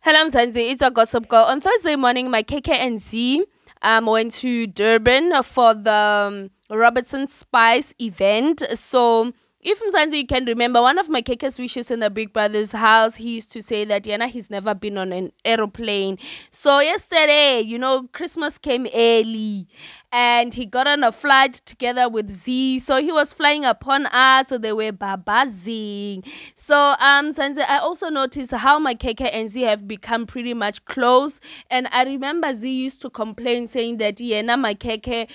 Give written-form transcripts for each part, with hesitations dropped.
Hello, mzansi. It's a gossip girl. On Thursday morning, Makhekhe Zee went to Durban for the Robertson Spice event. So, if mzansi, you can remember, one of Makhekhe's wishes in the Big Brother's house, he used to say that he's never been on an aeroplane. So yesterday, Christmas came early and he got on a flight together with Zee. So he was flying upon us. So they were Bhabhazing. So mzansi, I also noticed how Makhekhe and Zee have become pretty much close. And I remember Zee used to complain saying that Makhekhe,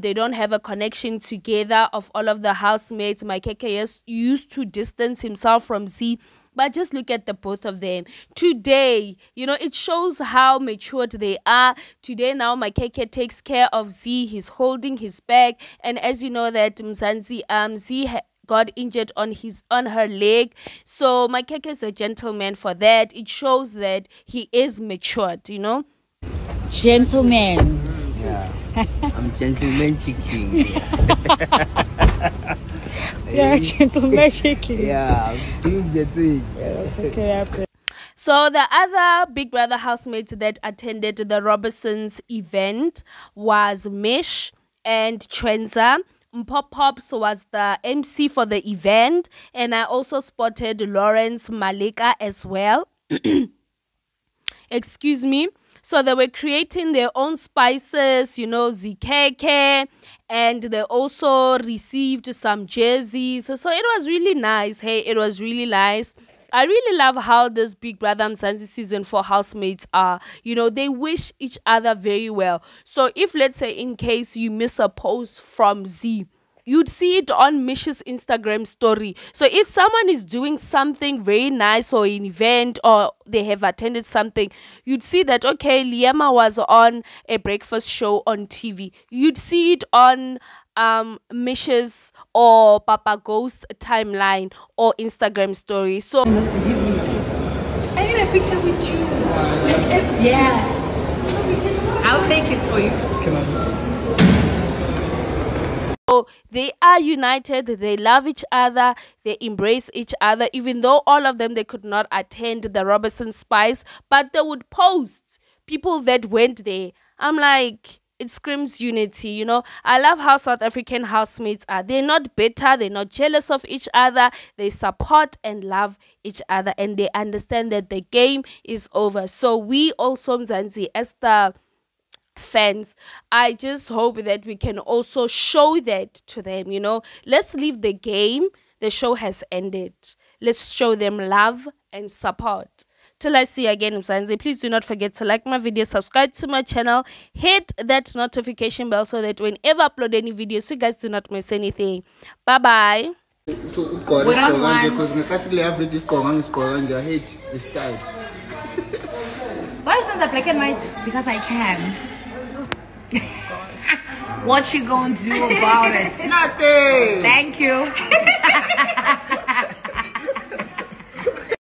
they don't have a connection together of all of the housemates. Makhekhe used to distance himself from Zee. But just look at the both of them. Today, it shows how matured they are. Today now, Makhekhe takes care of Zee. He's holding his back. And as you know that mzansi, Zee got injured on her leg. So Makhekhe is a gentleman for that. It shows that he is matured, Gentleman. Yeah. I'm gentleman chicken. Yeah, gentleman chicken. Yeah, I'm doing the thing. Okay. So the other Big Brother housemates that attended the Robertson's event was Mish and Twenza. Pops was the MC for the event, and I also spotted Lawrence Malika as well. Excuse me. So they were creating their own spices, Zekhekhe, and they also received some jerseys. So it was really nice. Hey, it was really nice. I really love how this Big Brother mzansi season 4 housemates are. They wish each other very well. So if, let's say, in case you miss a post from Zee, you'd see it on Mish's Instagram story. So if someone is doing something very nice or an event or they have attended something, you'd see that, okay, LIYEMA was on a breakfast show on TV. You'd see it on Mish's or Papa Ghost's timeline or Instagram story. So I need a picture with you. Yeah. I'll take it for you. So they are united, they love each other, they embrace each other, even though all of them, they could not attend the Robertson Spice, but they would post people that went there. I'm like, it screams unity, I love how South African housemates are. They're not bitter, they're not jealous of each other, they support and love each other, and they understand that the game is over. So we also, mzansi, as the fans, I just hope that we can also show that to them. Let's leave the game, the show has ended. Let's show them love and support. Till I see you again, mzansi, please do not forget to like my video, subscribe to my channel, hit that notification bell so that whenever I upload any videos, you guys do not miss anything. Bye bye. Why isn't that black and white? Because I can. What you gonna do about it? Nothing. Thank you.